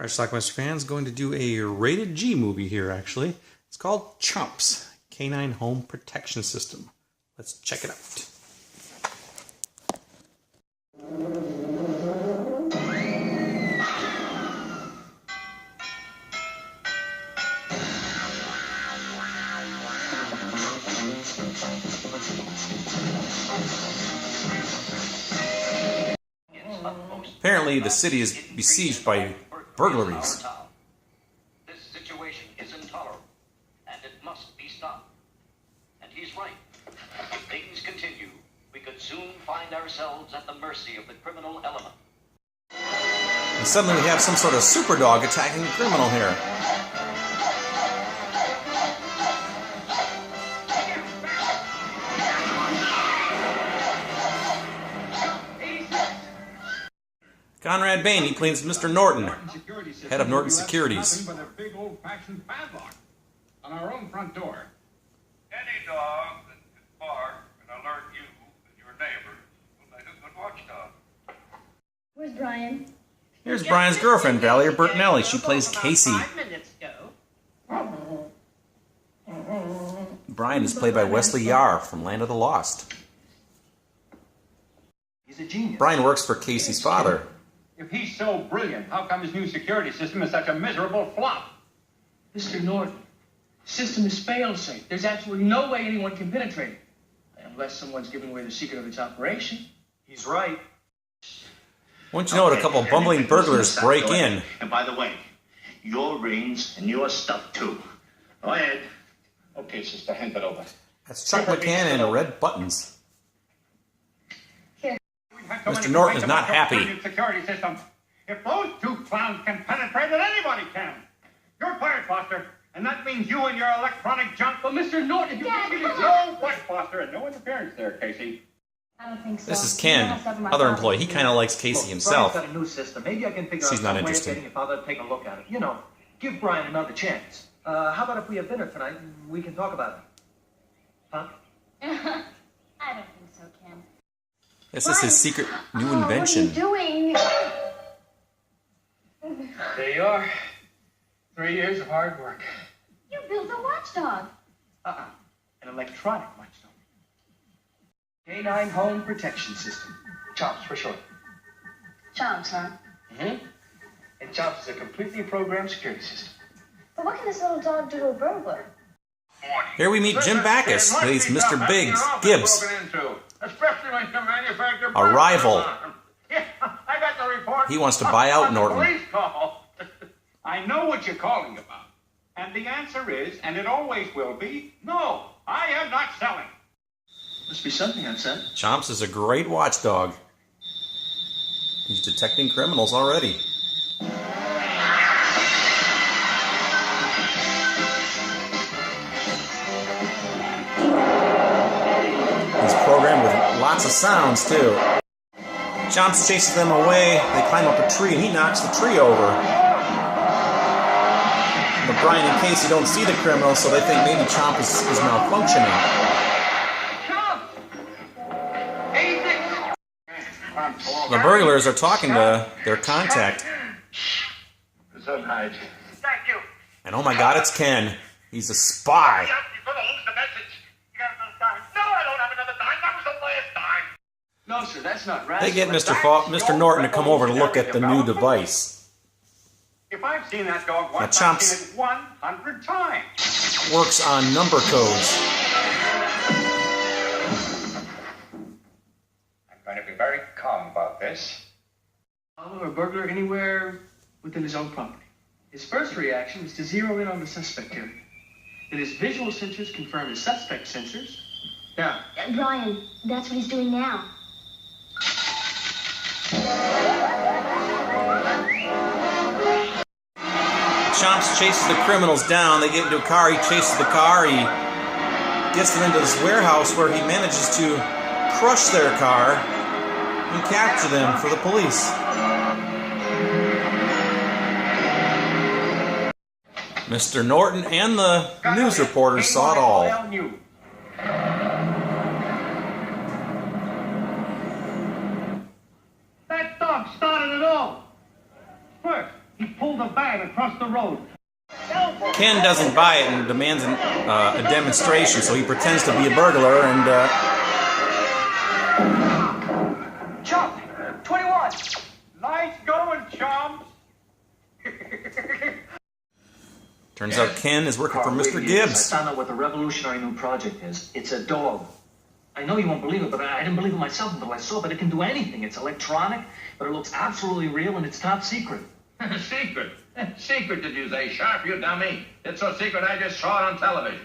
Alright, Schlockmeister fans, going to do a rated G movie here, actually. It's called C.H.O.M.P.S, Canine Home Protection System. Let's check it out. Apparently, the city is besieged by burglaries. This situation is intolerable, and it must be stopped. And he's right. If things continue, we could soon find ourselves at the mercy of the criminal element. And suddenly we have some sort of super dog attacking the criminal here. Conrad Bain, he plays Mr. Norton, head of Norton Securities. Nothing but a big old-fashioned padlock on our own front door. Any dog that can bark and alert you and your neighbors will make a good watchdog. Where's Brian? Here's Brian's girlfriend, Valerie Bertinelli. She plays Casey. Brian is played by Wesley Yarr from Land of the Lost. He's a genius. Brian works for Casey's father. If he's so brilliant, how come his new security system is such a miserable flop? Mr. Norton, the system is fail-safe. There's absolutely no way anyone can penetrate it. Unless someone's giving away the secret of its operation. He's right. Once you know it, a couple of bumbling burglars break in. And by the way, your rings and your stuff too. Go ahead. Okay, sister, hand that over. That's Chuck McCann in red buttons. Mr. Norton is not happy. Security system. If those two clowns can penetrate it, anybody can. You're fired, Foster, and that means you and your electronic junk. But Mr. Norton, you No, what, Foster, and no interference there, Casey. I don't think so. This is Ken, other employee. He kind of likes Casey himself. Brian's got a new system. Maybe I can figure She's out not some way of interested. getting your father to take a look at it. You know, give Brian another chance. How about if we have dinner tonight and we can talk about it? Huh? I don't think so, Ken. This is his secret new invention. What are you doing? There you are. 3 years of hard work. You built a watchdog. An electronic watchdog. Canine Home Protection System. C.H.O.M.P.S for short. C.H.O.M.P.S, huh? Mm-hmm. And C.H.O.M.P.S is a completely programmed security system. But what can this little dog do to a burglar? Here we meet Jim Backus, plays Mr. Biggs, Gibbs, Especially when you manufacture a rival. Yeah, I got the report. He wants to buy out Norton. Police call. I know what you're calling about. And the answer is, and it always will be, no, I am not selling. Must be something on set. C.H.O.M.P.S is a great watchdog. He's detecting criminals already. He's programmed with lots of sounds, too. C.H.O.M.P.S chases them away. They climb up a tree, and he knocks the tree over. But Brian and Casey don't see the criminals, so they think maybe C.H.O.M.P.S is malfunctioning. The burglars are talking to their contact. Thank you. And oh my god, it's Ken. He's a spy. You're gonna lose the message. You got another dime. No, I don't have another dime. That was the last dime. No, sir, that's not right. They get Mr. Norton to come over to look at the new device. If I've seen that dog once, Now, I've seen it 100 times. Works on number codes. I'm going to be very calm about this. Follow a burglar anywhere within his own property. His first reaction is to zero in on the suspect area. Then his visual sensors confirm his suspect sensors. Now, Brian, that's what he's doing now. C.H.O.M.P.S chases the criminals down. They get into a car. He chases the car. He gets them into this warehouse where he manages to crush their car and capture them for the police. Mr. Norton and the news reporters saw it all. That dog started it all. First, He pulled a van across the road. Ken doesn't buy it and demands a demonstration, so he pretends to be a burglar and... Chump! 21! Nice going, Chomps. Turns out Ken is working for Mr. Gibbs. I found out what the revolutionary new project is. It's a dog. I know you won't believe it, but I didn't believe it myself until I saw it. But it can do anything. It's electronic, but it looks absolutely real, and it's top secret. Secret? Secret, did you say? Sharp, you dummy. It's so secret I just saw it on television.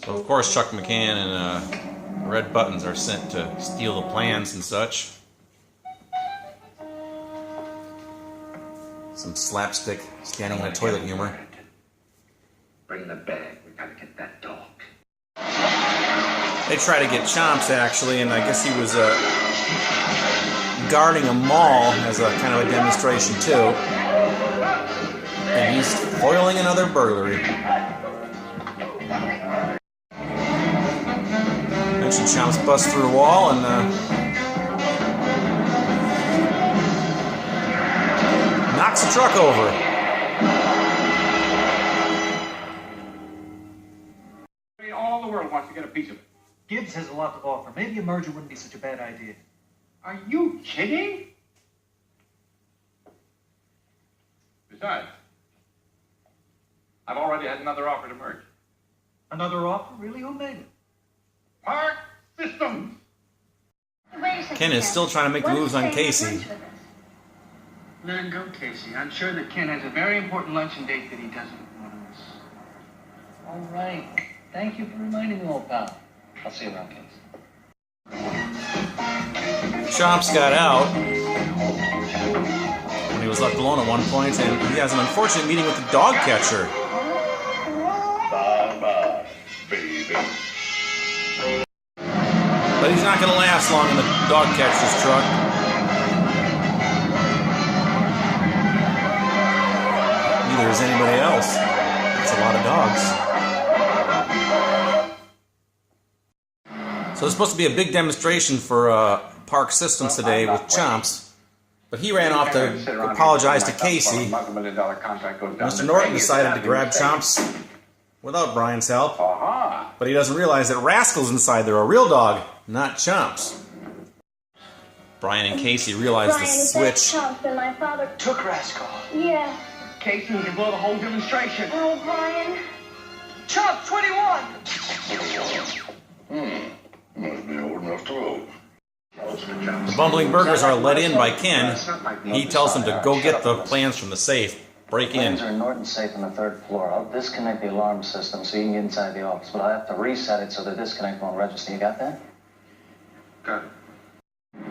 So, of course, Chuck McCann and Red Buttons are sent to steal the plans and such. Some slapstick standing in a toilet humor. Bring the bag. We gotta get that dog. They try to get C.H.O.M.P.S, actually, and I guess he was guarding a mall as a kind of a demonstration, too. And he's foiling another burglary. Eventually, C.H.O.M.P.S busts through a wall and knocks the truck over. All the world wants to get a piece of it. Gibbs has a lot to offer. Maybe a merger wouldn't be such a bad idea. Are you kidding? Besides, I've already had another offer to merge. Another offer? Really? Who made it? Park Systems. Wait a second, Ken is still trying to make the moves on Casey. Let him go, Casey. I'm sure that Ken has a very important luncheon date that he doesn't want to miss. All right. Thank you for reminding me, old pal. I'll see you around, Casey. C.H.O.M.P.S got out when he was left alone at one point, and he has an unfortunate meeting with the dog catcher. Bye-bye, baby. But he's not going to last long in the dog catcher's truck. Neither is anybody else. It's a lot of dogs. So there's supposed to be a big demonstration for Park Systems today with C.H.O.M.P.S, but he ran off to apologize to Casey. Mr. Norton decided to grab C.H.O.M.P.S without Brian's help, but he doesn't realize that Rascal's inside there, a real dog, not C.H.O.M.P.S. Brian and Casey realize the switch. And my father Took Rascal. Yeah. Casey, we can blow the whole demonstration. Oh, Brian. Chump, 21! Must be old enough to vote. The bumbling burglars are let in by Ken. He tells them to go get the plans from the safe. Break in. Plans are in Norton's safe on the 3rd floor. I'll disconnect the alarm system so you can get inside the office, but I have to reset it so the disconnect won't register. You got that? Got it.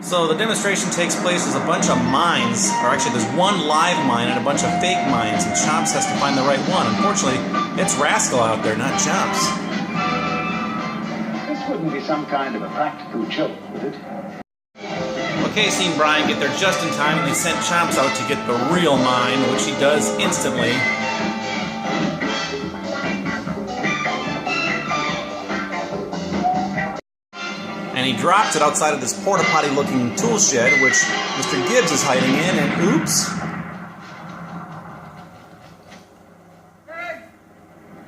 So the demonstration takes place as a bunch of mines, or actually there's one live mine and a bunch of fake mines, and C.H.O.M.P.S has to find the right one. Unfortunately, it's Rascal out there, not C.H.O.M.P.S. This wouldn't be some kind of a practical joke, would it? Well, Casey and Brian get there just in time, and they sent C.H.O.M.P.S out to get the real mine, which he does instantly. And he drops it outside of this porta-potty looking tool shed, which Mr. Gibbs is hiding in, and oops.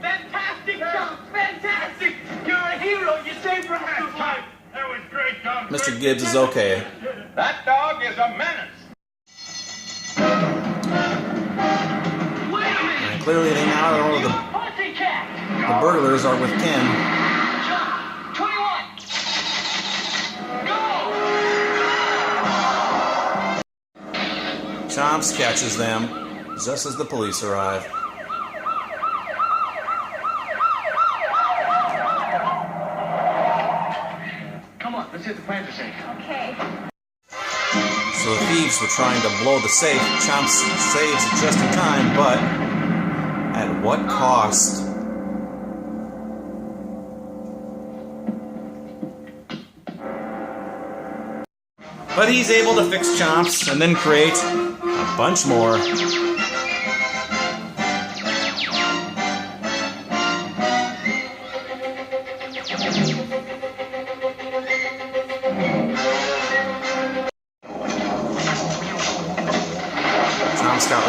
Fantastic, Chump! Fantastic! You're a hero! You saved Rascal! That was great, Tom. Mr. Gibbs is okay. That dog is a menace. Wait a minute! And clearly they now know the burglars are with Ken. Chump, 21! Go! C.H.O.M.P.S catches them just as the police arrive. Come on, let's hit the plans are safe. Okay. So the thieves were trying to blow the safe. C.H.O.M.P.S saves it just in time, but at what cost? But he's able to fix C.H.O.M.P.S and then create a bunch more. C.H.O.M.P.S got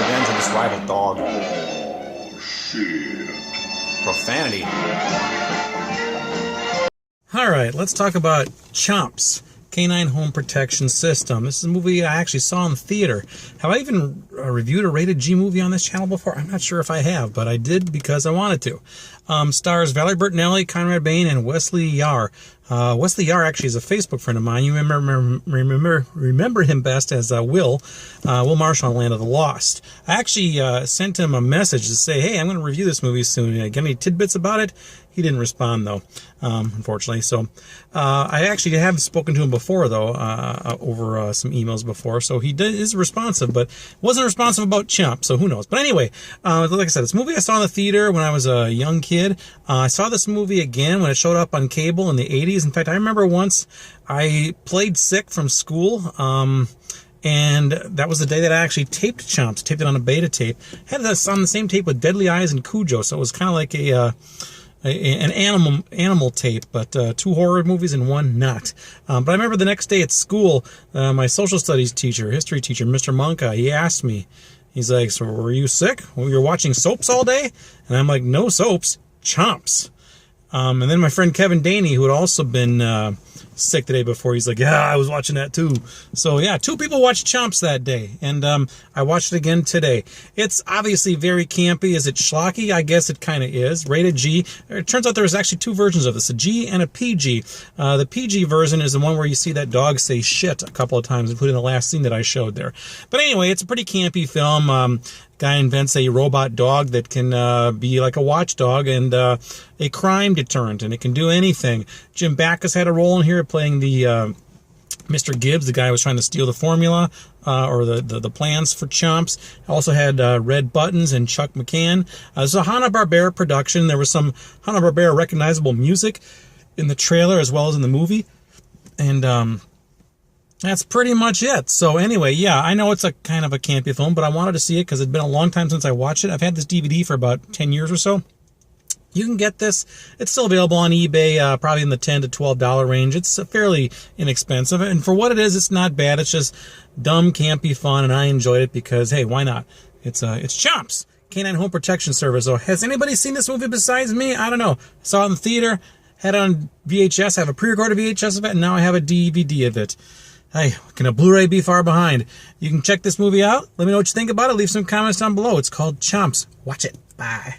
Profanity. All right, let's talk about C.H.O.M.P.S, Canine Home Protection System. This is a movie I actually saw in the theater. Have I even reviewed a rated G movie on this channel before? I'm not sure if I have, but I did because I wanted to. Stars Valerie Bertinelli, Conrad Bain, and Wesley Yar. Wesley Yar actually is a Facebook friend of mine. You remember him best as Will Marshall on Land of the Lost. I actually sent him a message to say, hey, I'm going to review this movie soon. Get any tidbits about it? He didn't respond, though, unfortunately. So I actually have spoken to him before, though, over some emails before. So he is responsive, but wasn't responsive about C.H.O.M.P, so who knows. But anyway, like I said, this movie I saw in the theater when I was a young kid. I saw this movie again when it showed up on cable in the 80s. In fact, I remember once I played sick from school, and that was the day that I actually taped C.H.O.M.P, taped it on a beta tape. Had this on the same tape with Deadly Eyes and Cujo, so it was kind of like an animal tape, but two horror movies and one not. But I remember the next day at school, my social studies teacher, history teacher, Mr. Monka, he asked me, he's like, so were you sick? Well, you're watching soaps all day? And I'm like, no soaps, C.H.O.M.P.S. And then my friend Kevin Daney, who had also been sick the day before, he's like, yeah, I was watching that too. So yeah, two people watched C.H.O.M.P.S that day, and I watched it again today. It's obviously very campy. Is it schlocky? I guess it kind of is. Rated G. It turns out there's actually two versions of this, a G and a PG. The PG version is the one where you see that dog say shit a couple of times, including the last scene that I showed there. But anyway, it's a pretty campy film. Guy invents a robot dog that can be like a watchdog and a crime deterrent, and it can do anything. Jim Backus had a role in here playing the Mr. Gibbs, the guy who was trying to steal the formula or the plans for C.H.O.M.P.S. Also had Red Buttons and Chuck McCann. It's a Hanna-Barbera production. There was some Hanna-Barbera recognizable music in the trailer as well as in the movie. And that's pretty much it. So anyway, yeah, I know it's a kind of a campy film, but I wanted to see it because it's been a long time since I watched it. I've had this DVD for about 10 years or so. You can get this. It's still available on eBay, probably in the $10 to $12 range. It's fairly inexpensive, and for what it is, it's not bad. It's just dumb, campy fun, and I enjoyed it because, hey, why not? It's C.H.O.M.P.S, Canine Home Protection Service. So has anybody seen this movie besides me? I don't know. I saw it in the theater, had it on VHS. I have a pre-recorded VHS of it, and now I have a DVD of it. Hey, can a Blu-ray be far behind? You can check this movie out. Let me know what you think about it. Leave some comments down below. It's called C.H.O.M.P.S. Watch it. Bye.